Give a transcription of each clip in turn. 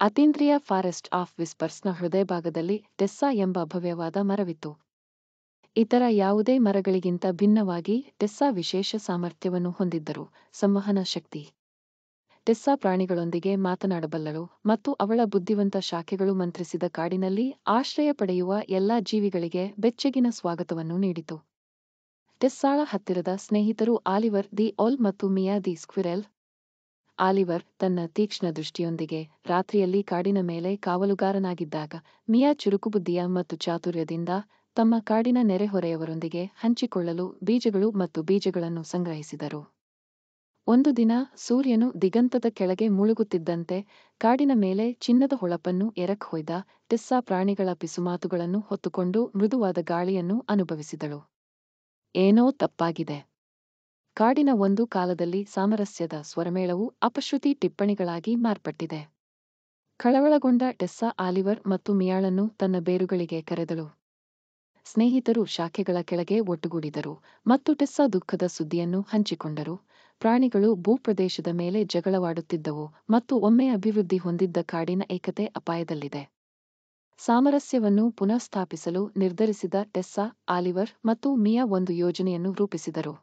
ಅತೀಂದ್ರಿಯ forest of ವಿಸ್ಪರ್ಸ್ನ ಹೃದಯಭಾಗದಲ್ಲಿ ಟೆಸ್ಸಾ ಎಂಬ ಭವ್ಯವಾದ ಮರವಿತ್ತು. ಇತರ ಯಾವುದೇ ಮರಗಳಿಗಿಂತ ಭಿನ್ನವಾಗಿ ಟೆಸ್ಸಾ ವಿಶೇಷ ಸಾಮರ್ಥ್ಯವನ್ನು ಹೊಂದಿದ್ದರು: ಸಂವಹನ ಶಕ್ತಿ. ಟೆಸ್ಸಾ ಪ್ರಾಣಿಗಳೊಂದಿಗೆ ಮಾತನಾಡಬಲ್ಲಳು ಮತ್ತು ಅವಳ ಬುದ್ಧಿವಂತ ಶಾಖೆಗಳು ಮಂತ್ರಿಸಿದ ಕಾಡಿನಲ್ಲಿ ಆಶ್ರಯ ಪಡೆಯುವ ಎಲ್ಲಾ ಜೀವಿಗಳಿಗೆ ಬೆಚ್ಚಗಿನ ಸ್ವಾಗತವನ್ನು ನೀಡಿತು. ಟೆಸ್ಸಾಳ ಹತ್ತಿರದ ಸ್ನೇಹಿತರು ಆಲಿವರ್ ದಿ ಓಲ್ ಮತ್ತು ಮಿಯಾ ದಿ ಸ್ಕ್ವಿರೆಲ್. ಆಲಿವರ್ ತನ್ನ ತೀಕ್ಷ್ಣ ದೃಷ್ಟಿಯೊಂದಿಗೆ ರಾತ್ರಿಯಲ್ಲಿ ಕಾಡಿನ ಮೇಲೆ ಕಾವಲುಗಾರನಾಗಿದ್ದಾಗ, ಮಿಯಾ ಚುರುಕುಬುದ್ಧಿಯ ಮತ್ತು ಚಾತುರ್ಯದಿಂದ ತಮ್ಮ ಕಾಡಿನ ನೆರೆಹೊರೆಯವರೊಂದಿಗೆ ಹಂಚಿಕೊಳ್ಳಲು ಬೀಜಗಳು ಮತ್ತು ಬೀಜಗಳನ್ನು ಸಂಗ್ರಹಿಸಿದರು. ಒಂದು ದಿನ ಸೂರ್ಯನು ದಿಗಂತದ ಕೆಳಗೆ ಮುಳುಗುತ್ತಿದ್ದಂತೆ ಕಾಡಿನ ಮೇಲೆ ಚಿನ್ನದ ಹೊಳಪನ್ನು ಎರಕ್ಕೊಯ್ದ ಟೆಸ್ಸಾ ಪ್ರಾಣಿಗಳ ಪಿಸುಮಾತುಗಳನ್ನು ಹೊತ್ತುಕೊಂಡು ಮೃದುವಾದ ಗಾಳಿಯನ್ನು ಅನುಭವಿಸಿದಳು. ಏನೋ ತಪ್ಪಾಗಿದೆ. ಕಾಡಿನ ಒಂದು ಕಾಲದಲ್ಲಿ ಸಾಮರಸ್ಯದ ಸ್ವರಮೇಳವು ಅಪಶ್ರುತಿ ಟಿಪ್ಪಣಿಗಳಾಗಿ ಮಾರ್ಪಟ್ಟಿದೆ. ಕಳವಳಗೊಂಡ ಟೆಸ್ಸಾ ಆಲಿವರ್ ಮತ್ತು ಮಿಯಾಳನ್ನು ತನ್ನ ಬೇರುಗಳಿಗೆ ಕರೆದಳು. ಸ್ನೇಹಿತರು ಶಾಖೆಗಳ ಕೆಳಗೆ ಒಟ್ಟುಗೂಡಿದರು ಮತ್ತು ಟೆಸ್ಸಾ ದುಃಖದ ಸುದ್ದಿಯನ್ನು ಹಂಚಿಕೊಂಡರು. ಪ್ರಾಣಿಗಳು ಭೂಪ್ರದೇಶದ ಮೇಲೆ ಜಗಳವಾಡುತ್ತಿದ್ದವು ಮತ್ತು ಒಮ್ಮೆ ಅಭಿವೃದ್ಧಿ ಹೊಂದಿದ್ದ ಕಾಡಿನ ಏಕತೆ ಅಪಾಯದಲ್ಲಿದೆ. ಸಾಮರಸ್ಯವನ್ನು ಪುನಃಸ್ಥಾಪಿಸಲು ನಿರ್ಧರಿಸಿದ ಟೆಸ್ಸಾ, ಆಲಿವರ್ ಮತ್ತು ಮಿಯಾ ಒಂದು ಯೋಜನೆಯನ್ನು ರೂಪಿಸಿದರು.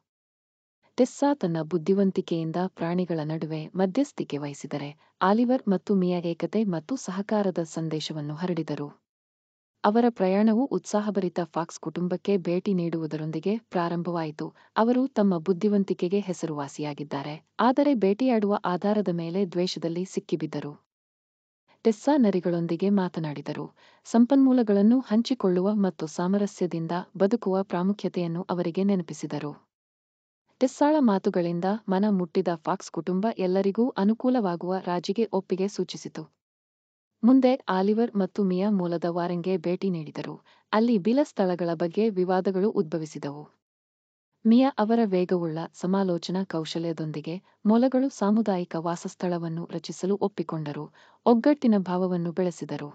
ಟೆಸ್ಸಾ ತನ್ನ ಬುದ್ಧಿವಂತಿಕೆಯಿಂದ ಪ್ರಾಣಿಗಳ ನಡುವೆ ಮಧ್ಯಸ್ಥಿಕೆ ವಹಿಸಿದರೆ, ಆಲಿವರ್ ಮತ್ತು ಮಿಯಾ ಏಕತೆ ಮತ್ತು ಸಹಕಾರದ ಸಂದೇಶವನ್ನು ಹರಡಿದರು. ಅವರ ಪ್ರಯಾಣವು ಉತ್ಸಾಹಭರಿತ ಫಾಕ್ಸ್ ಕುಟುಂಬಕ್ಕೆ ಭೇಟಿ ನೀಡುವುದರೊಂದಿಗೆ ಪ್ರಾರಂಭವಾಯಿತು. ಅವರು ತಮ್ಮ ಬುದ್ಧಿವಂತಿಕೆಗೆ ಹೆಸರುವಾಸಿಯಾಗಿದ್ದಾರೆ, ಆದರೆ ಬೇಟೆಯಾಡುವ ಆಧಾರದ ಮೇಲೆ ದ್ವೇಷದಲ್ಲಿ ಸಿಕ್ಕಿಬಿದ್ದರು. ಟೆಸ್ಸಾ ನರಿಗಳೊಂದಿಗೆ ಮಾತನಾಡಿದರು, ಸಂಪನ್ಮೂಲಗಳನ್ನು ಹಂಚಿಕೊಳ್ಳುವ ಮತ್ತು ಸಾಮರಸ್ಯದಿಂದ ಬದುಕುವ ಪ್ರಾಮುಖ್ಯತೆಯನ್ನು ಅವರಿಗೆ ನೆನಪಿಸಿದರು. ಟೆಸ್ಸಾಳ ಮಾತುಗಳಿಂದ ಮನ ಮುಟ್ಟಿದ ಫಾಕ್ಸ್ ಕುಟುಂಬ ಎಲ್ಲರಿಗೂ ಅನುಕೂಲವಾಗುವ ರಾಜಿಗೆ ಒಪ್ಪಿಗೆ ಸೂಚಿಸಿತು. ಮುಂದೆ ಆಲಿವರ್ ಮತ್ತು ಮಿಯಾ ಮೂಲದ ವಾರೆನ್ಗೆ ಭೇಟಿ ನೀಡಿದರು, ಅಲ್ಲಿ ಬಿಲ ಸ್ಥಳಗಳ ಬಗ್ಗೆ ವಿವಾದಗಳು ಉದ್ಭವಿಸಿದವು. ಮಿಯಾ ಅವರ ವೇಗವುಳ್ಳ ಸಮಾಲೋಚನಾ ಕೌಶಲ್ಯದೊಂದಿಗೆ ಮೊಲಗಳು ಸಾಮುದಾಯಿಕ ವಾಸಸ್ಥಳವನ್ನು ರಚಿಸಲು ಒಪ್ಪಿಕೊಂಡರು, ಒಗ್ಗಟ್ಟಿನ ಭಾವವನ್ನು ಬೆಳೆಸಿದರು.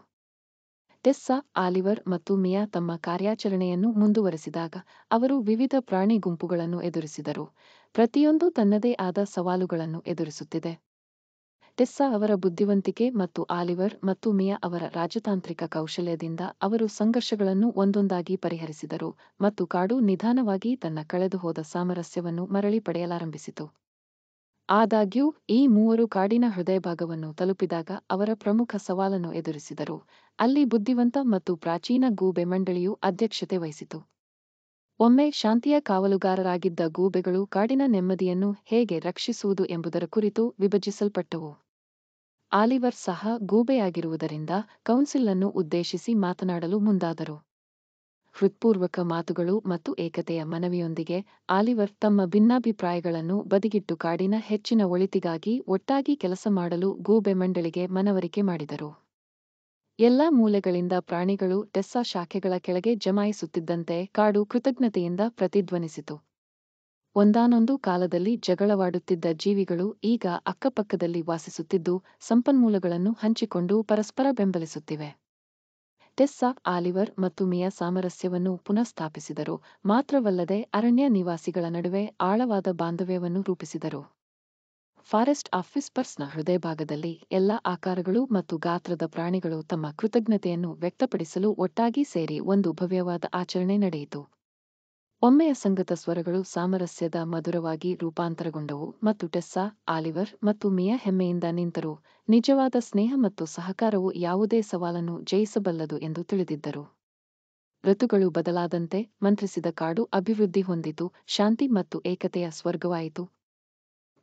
ಟೆಸ್ಸಾ, ಆಲಿವರ್ ಮತ್ತು ಮಿಯಾ ತಮ್ಮ ಕಾರ್ಯಾಚರಣೆಯನ್ನು ಮುಂದುವರೆಸಿದಾಗ ಅವರು ವಿವಿಧ ಪ್ರಾಣಿ ಗುಂಪುಗಳನ್ನು ಎದುರಿಸಿದರು, ಪ್ರತಿಯೊಂದೂ ತನ್ನದೇ ಆದ ಸವಾಲುಗಳನ್ನು ಎದುರಿಸುತ್ತಿದೆ. ಟೆಸ್ಸಾ ಅವರ ಬುದ್ಧಿವಂತಿಕೆ ಮತ್ತು ಆಲಿವರ್ ಮತ್ತು ಮಿಯಾ ಅವರ ರಾಜತಾಂತ್ರಿಕ ಕೌಶಲ್ಯದಿಂದ ಅವರು ಸಂಘರ್ಷಗಳನ್ನು ಒಂದೊಂದಾಗಿ ಪರಿಹರಿಸಿದರು ಮತ್ತು ಕಾಡು ನಿಧಾನವಾಗಿ ತನ್ನ ಕಳೆದುಹೋದ ಸಾಮರಸ್ಯವನ್ನು ಮರಳಿ ಪಡೆಯಲಾರಂಭಿಸಿತು. ಆದಾಗ್ಯೂ, ಈ ಮೂವರು ಕಾಡಿನ ಹೃದಯಭಾಗವನ್ನು ತಲುಪಿದಾಗ ಅವರ ಪ್ರಮುಖ ಸವಾಲನ್ನು ಎದುರಿಸಿದರು, ಅಲ್ಲಿ ಬುದ್ಧಿವಂತ ಮತ್ತು ಪ್ರಾಚೀನ ಗೂಬೆ ಮಂಡಳಿಯು ಅಧ್ಯಕ್ಷತೆ ವಹಿಸಿತು. ಒಮ್ಮೆ ಶಾಂತಿಯ ಕಾವಲುಗಾರರಾಗಿದ್ದ ಗೂಬೆಗಳು ಕಾಡಿನ ನೆಮ್ಮದಿಯನ್ನು ಹೇಗೆ ರಕ್ಷಿಸುವುದು ಎಂಬುದರ ಕುರಿತು ವಿಭಜಿಸಲ್ಪಟ್ಟವು. ಆಲಿವರ್ ಸಹ ಗೂಬೆಯಾಗಿರುವುದರಿಂದ ಕೌನ್ಸಿಲ್ ಅನ್ನು ಉದ್ದೇಶಿಸಿ ಮಾತನಾಡಲು ಮುಂದಾದರು. ಹೃತ್ಪೂರ್ವಕ ಮಾತುಗಳು ಮತ್ತು ಏಕತೆಯ ಮನವಿಯೊಂದಿಗೆ ಆಲಿವರ್ ತಮ್ಮ ಭಿನ್ನಾಭಿಪ್ರಾಯಗಳನ್ನು ಬದಿಗಿಟ್ಟು ಕಾಡಿನ ಹೆಚ್ಚಿನ ಒಳಿತಿಗಾಗಿ ಒಟ್ಟಾಗಿ ಕೆಲಸ ಮಾಡಲು ಗೂಬೆ ಮಂಡಳಿಗೆ ಮನವರಿಕೆ ಮಾಡಿದರು. ಎಲ್ಲಾ ಮೂಲೆಗಳಿಂದ ಪ್ರಾಣಿಗಳು ಟೆಸ್ಸಾ ಶಾಖೆಗಳ ಕೆಳಗೆ ಜಮಾಯಿಸುತ್ತಿದ್ದಂತೆ ಕಾಡು ಕೃತಜ್ಞತೆಯಿಂದ ಪ್ರತಿಧ್ವನಿಸಿತು. ಒಂದಾನೊಂದು ಕಾಲದಲ್ಲಿ ಜಗಳವಾಡುತ್ತಿದ್ದ ಜೀವಿಗಳು ಈಗ ಅಕ್ಕಪಕ್ಕದಲ್ಲಿ ವಾಸಿಸುತ್ತಿದ್ದು, ಸಂಪನ್ಮೂಲಗಳನ್ನು ಹಂಚಿಕೊಂಡು ಪರಸ್ಪರ ಬೆಂಬಲಿಸುತ್ತಿವೆ. ಟೆಸ್ಸಾ, ಆಲಿವರ್ ಮತ್ತು ಮಿಯಾ ಸಾಮರಸ್ಯವನ್ನು ಪುನಃಸ್ಥಾಪಿಸಿದರು, ಮಾತ್ರವಲ್ಲದೆ ಅರಣ್ಯ ನಿವಾಸಿಗಳ ನಡುವೆ ಆಳವಾದ ಬಾಂಧವ್ಯವನ್ನು ರೂಪಿಸಿದರು. ಫಾರೆಸ್ಟ್ ಆಫ್ ವಿಸ್ಪರ್ಸ್ನ ಹೃದಯಭಾಗದಲ್ಲಿ ಎಲ್ಲಾ ಆಕಾರಗಳು ಮತ್ತು ಗಾತ್ರದ ಪ್ರಾಣಿಗಳು ತಮ್ಮ ಕೃತಜ್ಞತೆಯನ್ನು ವ್ಯಕ್ತಪಡಿಸಲು ಒಟ್ಟಾಗಿ ಸೇರಿ ಒಂದು ಭವ್ಯವಾದ ಆಚರಣೆ ನಡೆಯಿತು. ಒಮ್ಮೆಯ ಸಂಗತ ಸ್ವರಗಳು ಸಾಮರಸ್ಯದ ಮಧುರವಾಗಿ ರೂಪಾಂತರಗೊಂಡವು ಮತ್ತು ಟೆಸ್ಸಾ, ಆಲಿವರ್ ಮತ್ತು ಮಿಯಾ ಹೆಮ್ಮೆಯಿಂದ ನಿಂತರು, ನಿಜವಾದ ಸ್ನೇಹ ಮತ್ತು ಸಹಕಾರವು ಯಾವುದೇ ಸವಾಲನ್ನು ಜಯಿಸಬಲ್ಲದು ಎಂದು ತಿಳಿದಿದ್ದರು. ಋತುಗಳು ಬದಲಾದಂತೆ ಮಂತ್ರಿಸಿದ ಕಾಡು ಅಭಿವೃದ್ಧಿ ಹೊಂದಿತು, ಶಾಂತಿ ಮತ್ತು ಏಕತೆಯ ಸ್ವರ್ಗವಾಯಿತು.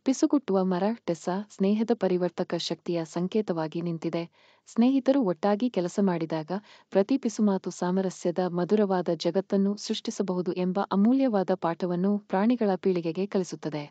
ಪಿಸುಗುಟ್ಟುವ ಮರ ಟೆಸ್ಸಾ ಸ್ನೇಹದ ಪರಿವರ್ತಕ ಶಕ್ತಿಯ ಸಂಕೇತವಾಗಿ ನಿಂತಿದೆ. ಸ್ನೇಹಿತರು ಒಟ್ಟಾಗಿ ಕೆಲಸ ಮಾಡಿದಾಗ ಪ್ರತಿ ಪಿಸುಮಾತು ಸಾಮರಸ್ಯದ ಮಧುರವಾದ ಜಗತ್ತನ್ನು ಸೃಷ್ಟಿಸಬಹುದು ಎಂಬ ಅಮೂಲ್ಯವಾದ ಪಾಠವನ್ನು ಪ್ರಾಣಿಗಳ ಪೀಳಿಗೆಗೆ ಕಲಿಸುತ್ತದೆ.